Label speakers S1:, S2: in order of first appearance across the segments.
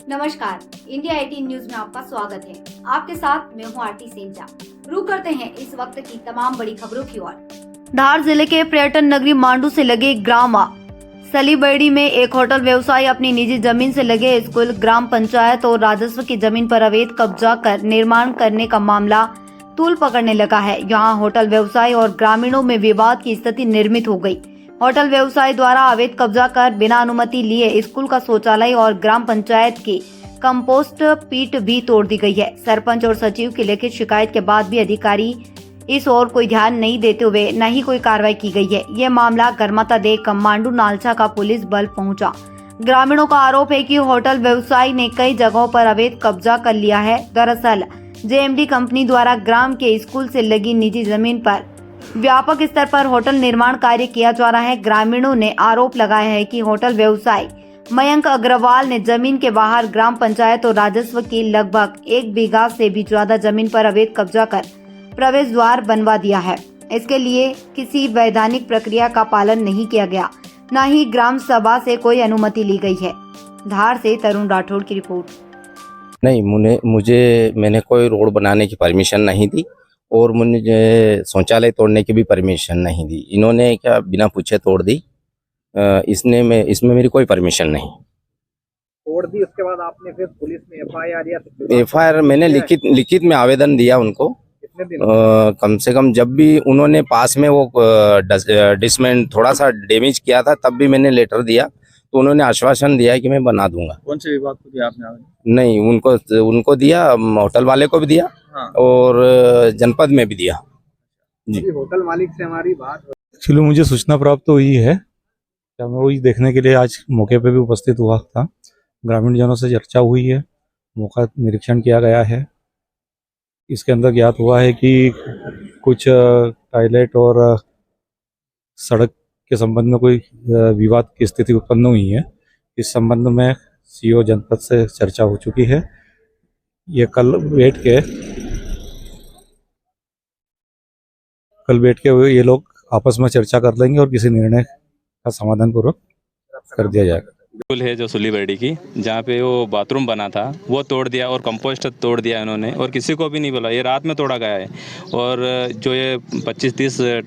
S1: नमस्कार, India 18 news में आपका स्वागत है। आपके साथ मैं हूं आरती सेंचा। रुक करते हैं इस वक्त की तमाम बड़ी खबरों की ओर। धार जिले के पर्यटन नगरी मांडू से लगे ग्राम सलीबेड़ी में एक होटल व्यवसायी अपनी निजी जमीन से लगे स्कूल, ग्राम पंचायत और राजस्व की जमीन पर अवैध कब्जा कर निर्माण करने का मामला तूल पकड़ने लगा है। यहाँ होटल व्यवसायी और ग्रामीणों में विवाद की स्थिति निर्मित हो गई। होटल व्यवसायी द्वारा अवैध कब्जा कर बिना अनुमति लिए स्कूल का शौचालय और ग्राम पंचायत की कंपोस्ट पीट भी तोड़ दी गई है। सरपंच और सचिव की लिखित शिकायत के बाद भी अधिकारी इस ओर कोई ध्यान नहीं देते हुए न ही कोई कार्रवाई की गई है। ये मामला गर्माता देख मांडू नालछा का पुलिस बल पहुंचा। ग्रामीणों का आरोप है कि होटल व्यवसायी ने कई जगहों पर अवैध कब्जा कर लिया है। दरअसल जेएमडी कंपनी द्वारा ग्राम के स्कूल से लगी निजी जमीन पर व्यापक स्तर पर होटल निर्माण कार्य किया जा रहा है। ग्रामीणों ने आरोप लगाया है कि होटल व्यवसायी मयंक अग्रवाल ने जमीन के बाहर ग्राम पंचायत और राजस्व की लगभग 1 बीघा से भी ज्यादा जमीन पर अवैध कब्जा कर प्रवेश द्वार बनवा दिया है। इसके लिए किसी वैधानिक प्रक्रिया का पालन नहीं किया गया, न ही ग्राम सभा से कोई अनुमति ली गई है। धार से तरुण राठौड़ की रिपोर्ट।
S2: नहीं, मैंने कोई रोड बनाने की परमिशन नहीं दी और मुझे शौचालय तोड़ने की भी परमिशन नहीं दी। इन्होंने क्या बिना पूछे तोड़ दी। इसमें मेरी कोई परमिशन नहीं।
S3: तोड़ दी, उसके बाद आपने फिर पुलिस में
S2: एफआईआर मैंने लिखित में आवेदन दिया उनको।
S3: कितने दिन?
S2: कम से कम जब भी उन्होंने पास में वो डिसमेंट थोड़ा सा डैमेज किया था तब भी मैंने लेटर दिया, तो उन्होंने आश्वासन दिया कि मैं बना दूंगा।
S3: कौन से विभाग को दिया आपने?
S2: नहीं, उनको दिया, होटल वाले को भी दिया। हाँ। और जनपद में भी दिया जी।
S3: होटल मालिक से हमारी बात
S4: एक्चुअली मुझे सूचना प्राप्त हुई है, क्या मैं वही देखने के लिए आज मौके पे भी उपस्थित हुआ था। ग्रामीण जनों से चर्चा हुई है, मौका निरीक्षण किया गया है। इसके अंदर ज्ञात हुआ है कि कुछ टॉयलेट और सड़क के संबंध में कोई विवाद की स्थिति उत्पन्न हुई है। इस संबंध में सीओ जनपद से चर्चा हो चुकी है। ये कल बैठ के ये लोग आपस में चर्चा कर लेंगे और किसी निर्णय का समाधान पूर्वक कर दिया जाएगा।
S5: स्कूल है जो सुलीबेड़ी की, जहाँ पे वो बाथरूम बना था वो तोड़ दिया और कंपोस्ट तोड़ दिया इन्होंने, और किसी को भी नहीं बोला। ये रात में तोड़ा गया है। और जो ये 25-30 से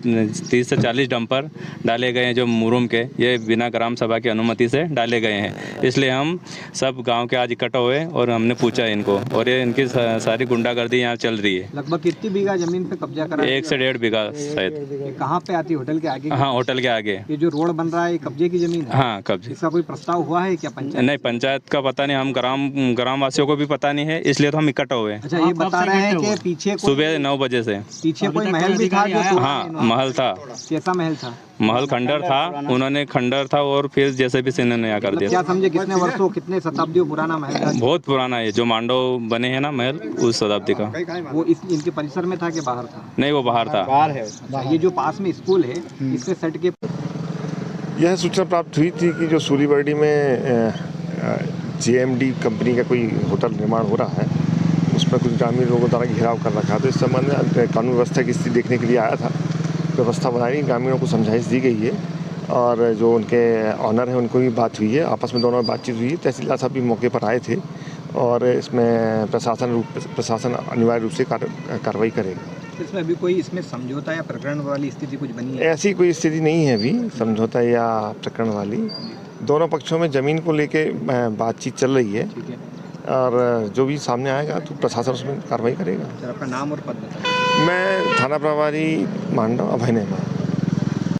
S5: 40 डंपर डाले गए हैं जो मुरुम के, ये बिना ग्राम सभा की अनुमति से डाले गए हैं। इसलिए हम सब गांव के आज इकट्ठा हुए और हमने पूछा इनको, और ये इनकी सारी गुंडागर्दी यहाँ चल रही है।
S3: लगभग कितनी बीघा जमीन पे कब्जा करा?
S5: 1 से 1.5 बीघा शायद।
S3: कहाँ पे आती है? होटल के आगे?
S5: हाँ, होटल के आगे।
S3: ये जो रोड बन रहा है कब्जे की जमीन है?
S5: हाँ, कब्जे।
S3: इसका कोई प्रस्ताव हुआ है क्या पंचायत?
S5: नहीं, पंचायत का पता नहीं, हम ग्राम वासियों को भी पता नहीं है, इसलिए तो हम इकट्ठा हुए।
S3: अच्छा, ये बता रहे हैं कि पीछे
S5: सुबह 9 बजे से
S3: पीछे कोई महल भी था जो?
S5: हाँ, महल था।
S3: कैसा महल था?
S5: महल खंडर था, उन्होंने खंडर था और फिर जैसे भी सिन्हा ने कर दिया।
S3: क्या समझे कितने वर्षों, कितने शताब्दियों पुराना महल था?
S5: बहुत पुराना है, जो मांडव बने हैं ना महल, उस शताब्दी का।
S3: वो इनके परिसर में था कि बाहर था?
S5: नहीं, वो बाहर था।
S3: बाहर है। अच्छा, ये जो पास में स्कूल है इससे सट के
S6: यह सूचना प्राप्त हुई थी कि जो सुलीबेड़ी में जेएमडी कंपनी का कोई होटल निर्माण हो रहा है, उस पर कुछ ग्रामीण लोगों द्वारा घेराव कर रखा। तो इस संबंध में कानून व्यवस्था की स्थिति देखने के लिए आया था। व्यवस्था बनाई, ग्रामीणों को समझाइश दी गई है और जो उनके ऑनर हैं उनको भी बात हुई है, आपस में दोनों में बातचीत हुई है। तहसीलदार साहब भी मौके पर आए थे और इसमें प्रशासन अनिवार्य रूप से कार्रवाई करेगा।
S3: इसमें अभी कोई इसमें समझौता या प्रकरण वाली स्थिति कुछ बनी है?
S6: ऐसी कोई स्थिति नहीं है अभी समझौता या प्रकरण वाली। दोनों पक्षों में ज़मीन को लेके बातचीत चल रही है और जो भी सामने आएगा तो प्रशासन उसमें कार्रवाई करेगा।
S3: आपका नाम और पद बताइए।
S6: मैं थाना प्रभारी मांडव अभय नेमा।